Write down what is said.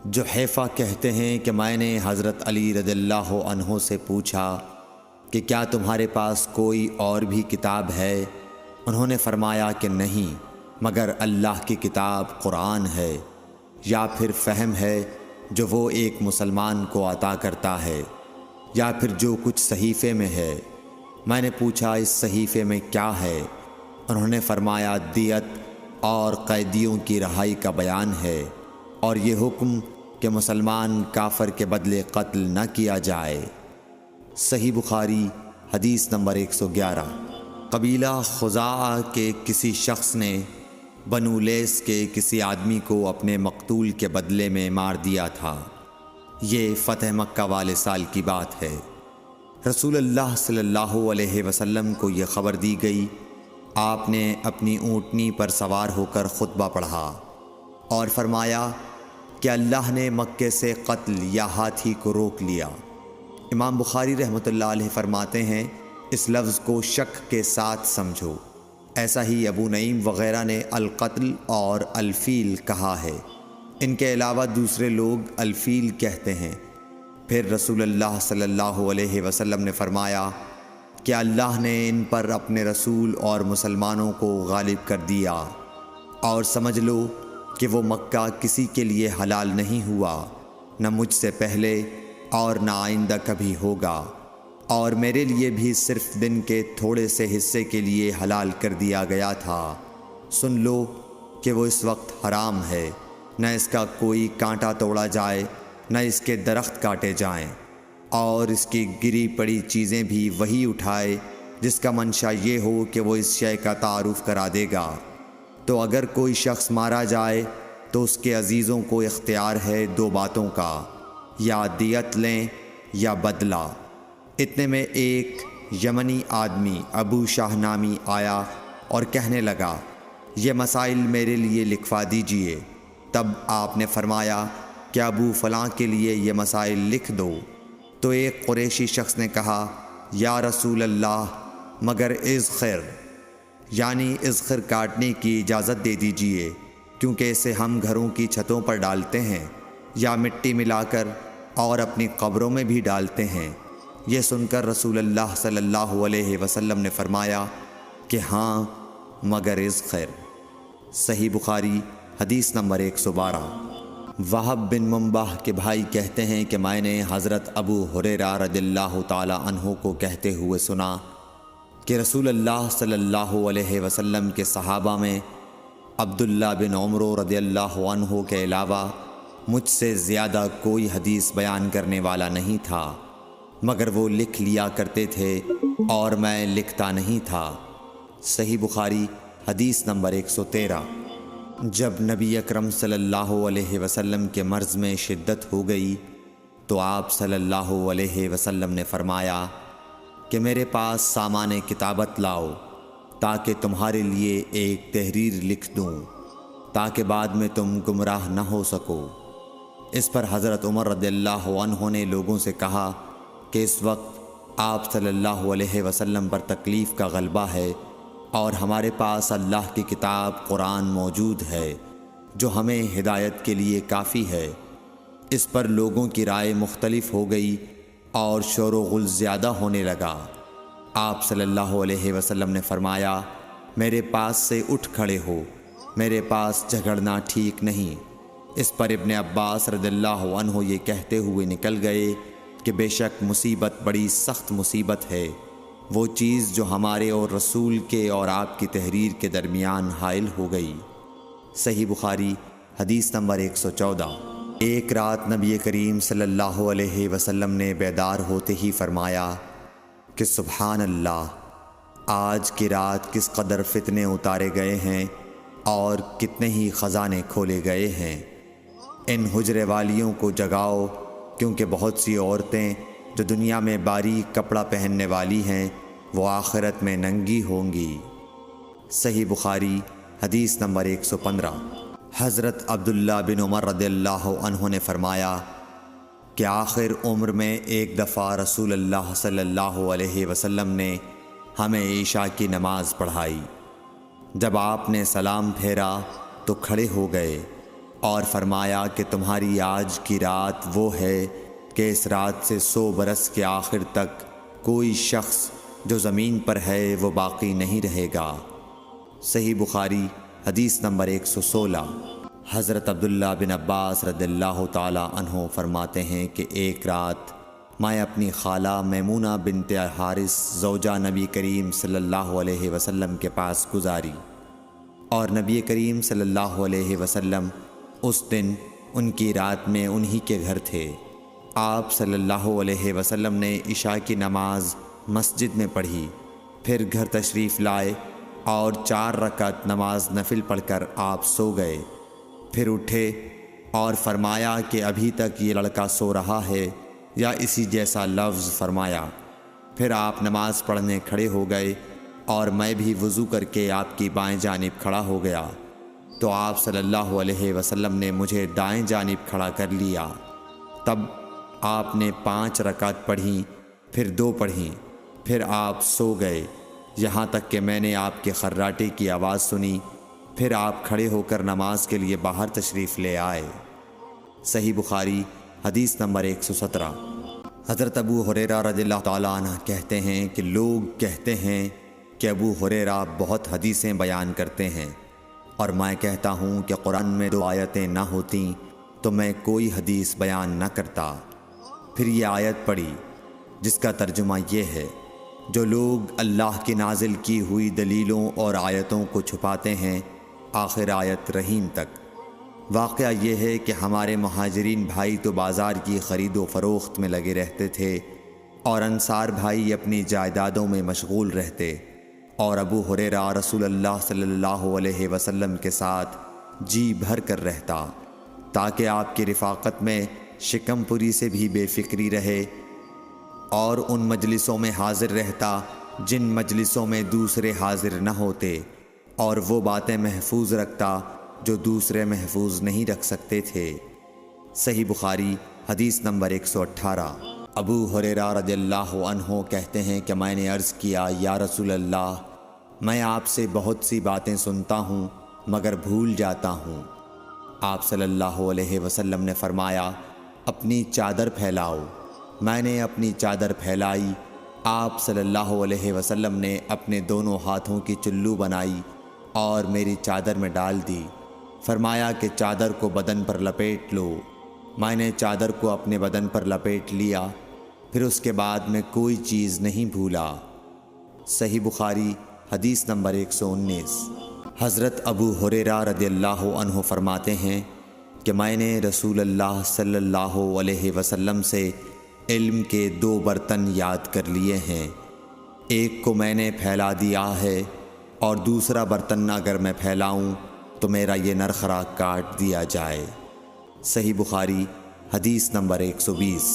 جحیفہ کہتے ہیں کہ میں نے حضرت علی رضی اللہ عنہ سے پوچھا کہ کیا تمہارے پاس کوئی اور بھی کتاب ہے؟ انہوں نے فرمایا کہ نہیں مگر اللہ کی کتاب قرآن ہے، یا پھر فہم ہے جو وہ ایک مسلمان کو عطا کرتا ہے، یا پھر جو کچھ صحیفے میں ہے۔ میں نے پوچھا اس صحیفے میں کیا ہے؟ انہوں نے فرمایا دیت اور قیدیوں کی رہائی کا بیان ہے، اور یہ حکم کہ مسلمان کافر کے بدلے قتل نہ کیا جائے۔ صحیح بخاری حدیث نمبر 111۔ قبیلہ خزاعہ کے کسی شخص نے بنو لیث کے کسی آدمی کو اپنے مقتول کے بدلے میں مار دیا تھا۔ یہ فتح مکہ والے سال کی بات ہے۔ رسول اللہ صلی اللہ علیہ وسلم کو یہ خبر دی گئی۔ آپ نے اپنی اونٹنی پر سوار ہو کر خطبہ پڑھا اور فرمایا کہ اللہ نے مکے سے قتل یا ہاتھی کو روک لیا۔ امام بخاری رحمۃ اللہ علیہ فرماتے ہیں اس لفظ کو شک کے ساتھ سمجھو۔ ایسا ہی ابو نعیم وغیرہ نے القتل اور الفیل کہا ہے۔ ان کے علاوہ دوسرے لوگ الفیل کہتے ہیں۔ پھر رسول اللہ صلی اللہ علیہ وسلم نے فرمایا کہ اللہ نے ان پر اپنے رسول اور مسلمانوں کو غالب کر دیا، اور سمجھ لو کہ وہ مکہ کسی کے لیے حلال نہیں ہوا، نہ مجھ سے پہلے اور نہ آئندہ کبھی ہوگا، اور میرے لیے بھی صرف دن کے تھوڑے سے حصے کے لیے حلال کر دیا گیا تھا۔ سن لو کہ وہ اس وقت حرام ہے، نہ اس کا کوئی کانٹا توڑا جائے، نہ اس کے درخت کاٹے جائیں، اور اس کی گری پڑی چیزیں بھی وہی اٹھائے جس کا منشا یہ ہو کہ وہ اس شے کا تعارف کرا دے گا۔ تو اگر کوئی شخص مارا جائے تو اس کے عزیزوں کو اختیار ہے دو باتوں کا، یا دیت لیں یا بدلہ۔ اتنے میں ایک یمنی آدمی ابو شاہ نامی آیا اور کہنے لگا یہ مسائل میرے لیے لکھوا دیجئے۔ تب آپ نے فرمایا کہ ابو فلاں کے لیے یہ مسائل لکھ دو۔ تو ایک قریشی شخص نے کہا یا رسول اللہ مگر اذخر، یعنی اذخر کاٹنے کی اجازت دے دیجئے، کیونکہ اسے ہم گھروں کی چھتوں پر ڈالتے ہیں یا مٹی ملا کر اور اپنی قبروں میں بھی ڈالتے ہیں۔ یہ سن کر رسول اللہ صلی اللہ علیہ وسلم نے فرمایا کہ ہاں مگر اذخر۔ صحیح بخاری حدیث نمبر 112۔ وہب بن منبح کے بھائی کہتے ہیں کہ میں نے حضرت ابو ہریرہ رضی اللہ تعالی عنہ کو کہتے ہوئے سنا کہ رسول اللہ صلی اللہ علیہ وسلم کے صحابہ میں عبداللہ بن عمر رضی اللہ عنہ کے علاوہ مجھ سے زیادہ کوئی حدیث بیان کرنے والا نہیں تھا، مگر وہ لکھ لیا کرتے تھے اور میں لکھتا نہیں تھا۔ صحیح بخاری حدیث نمبر 113۔ جب نبی اکرم صلی اللہ علیہ وسلم کے مرض میں شدت ہو گئی تو آپ صلی اللہ علیہ وسلم نے فرمایا کہ میرے پاس سامان کتابت لاؤ تاکہ تمہارے لیے ایک تحریر لکھ دوں، تاکہ بعد میں تم گمراہ نہ ہو سکو۔ اس پر حضرت عمر رضی اللہ عنہ نے لوگوں سے کہا کہ اس وقت آپ صلی اللہ علیہ وسلم پر تکلیف کا غلبہ ہے، اور ہمارے پاس اللہ کی کتاب قرآن موجود ہے جو ہمیں ہدایت کے لیے کافی ہے۔ اس پر لوگوں کی رائے مختلف ہو گئی اور شور و غل زیادہ ہونے لگا۔ آپ صلی اللہ علیہ وسلم نے فرمایا میرے پاس سے اٹھ کھڑے ہو، میرے پاس جھگڑنا ٹھیک نہیں۔ اس پر ابن عباس رضی اللہ عنہ یہ کہتے ہوئے نکل گئے کہ بے شک مصیبت بڑی سخت مصیبت ہے، وہ چیز جو ہمارے اور رسول کے اور آپ کی تحریر کے درمیان حائل ہو گئی۔ صحیح بخاری حدیث نمبر 114۔ ایک رات نبی کریم صلی اللہ علیہ وسلم نے بیدار ہوتے ہی فرمایا کہ سبحان اللہ، آج کی رات کس قدر فتنے اتارے گئے ہیں اور کتنے ہی خزانے کھولے گئے ہیں۔ ان حجرے والیوں کو جگاؤ، کیونکہ بہت سی عورتیں جو دنیا میں باریک کپڑا پہننے والی ہیں وہ آخرت میں ننگی ہوں گی۔ صحیح بخاری حدیث نمبر 115۔ حضرت عبداللہ بن عمر رضی اللہ عنہ نے فرمایا کہ آخر عمر میں ایک دفعہ رسول اللہ صلی اللہ علیہ وسلم نے ہمیں عشاء کی نماز پڑھائی۔ جب آپ نے سلام پھیرا تو کھڑے ہو گئے اور فرمایا کہ تمہاری آج کی رات وہ ہے کہ اس رات سے 100 برس کے آخر تک کوئی شخص جو زمین پر ہے وہ باقی نہیں رہے گا۔ صحیح بخاری حدیث نمبر 116۔ حضرت عبداللہ بن عباس رضی اللہ تعالی عنہ فرماتے ہیں کہ ایک رات میں اپنی خالہ میمونہ بنت حارث زوجہ نبی کریم صلی اللہ علیہ وسلم کے پاس گزاری، اور نبی کریم صلی اللہ علیہ وسلم اس دن ان کی رات میں انہی کے گھر تھے۔ آپ صلی اللہ علیہ وسلم نے عشاء کی نماز مسجد میں پڑھی، پھر گھر تشریف لائے اور 4 رکعت نماز نفل پڑھ کر آپ سو گئے۔ پھر اٹھے اور فرمایا کہ ابھی تک یہ لڑکا سو رہا ہے یا اسی جیسا لفظ فرمایا۔ پھر آپ نماز پڑھنے کھڑے ہو گئے اور میں بھی وضو کر کے آپ کی بائیں جانب کھڑا ہو گیا، تو آپ صلی اللہ علیہ وسلم نے مجھے دائیں جانب کھڑا کر لیا۔ تب آپ نے 5 رکعت پڑھیں، پھر 2 پڑھیں، پھر آپ سو گئے یہاں تک کہ میں نے آپ کے خراٹے کی آواز سنی۔ پھر آپ کھڑے ہو کر نماز کے لیے باہر تشریف لے آئے۔ صحیح بخاری حدیث نمبر 117۔ حضرت ابو ہریرہ رضی اللہ تعالیٰ عنہ کہتے ہیں کہ لوگ کہتے ہیں کہ ابو ہریرہ بہت حدیثیں بیان کرتے ہیں، اور میں کہتا ہوں کہ قرآن میں 2 آیتیں نہ ہوتیں تو میں کوئی حدیث بیان نہ کرتا۔ پھر یہ آیت پڑھی جس کا ترجمہ یہ ہے، جو لوگ اللہ کی نازل کی ہوئی دلیلوں اور آیتوں کو چھپاتے ہیں، آخر آیت رحیم تک۔ واقعہ یہ ہے کہ ہمارے مہاجرین بھائی تو بازار کی خرید و فروخت میں لگے رہتے تھے، اور انصار بھائی اپنی جائیدادوں میں مشغول رہتے، اور ابو ہریرہ رسول اللہ صلی اللہ علیہ وسلم کے ساتھ جی بھر کر رہتا، تاکہ آپ کی رفاقت میں شکم پوری سے بھی بے فکری رہے، اور ان مجلسوں میں حاضر رہتا جن مجلسوں میں دوسرے حاضر نہ ہوتے، اور وہ باتیں محفوظ رکھتا جو دوسرے محفوظ نہیں رکھ سکتے تھے۔ صحیح بخاری حدیث نمبر 118۔ ابو ہریرہ رضی اللہ عنہ کہتے ہیں کہ میں نے عرض کیا، یا رسول اللہ، میں آپ سے بہت سی باتیں سنتا ہوں مگر بھول جاتا ہوں۔ آپ صلی اللہ علیہ وسلم نے فرمایا، اپنی چادر پھیلاؤ۔ میں نے اپنی چادر پھیلائی۔ آپ صلی اللہ علیہ وسلم نے اپنے دونوں ہاتھوں کی چلو بنائی اور میری چادر میں ڈال دی۔ فرمایا کہ چادر کو بدن پر لپیٹ لو۔ میں نے چادر کو اپنے بدن پر لپیٹ لیا، پھر اس کے بعد میں کوئی چیز نہیں بھولا۔ صحیح بخاری حدیث نمبر 119۔ حضرت ابو ہریرہ رضی اللہ عنہ فرماتے ہیں کہ میں نے رسول اللہ صلی اللہ علیہ وسلم سے علم کے 2 برتن یاد کر لیے ہیں، ایک کو میں نے پھیلا دیا ہے، اور دوسرا برتن اگر میں پھیلاؤں تو میرا یہ نرخرا کاٹ دیا جائے۔ صحیح بخاری حدیث نمبر 120۔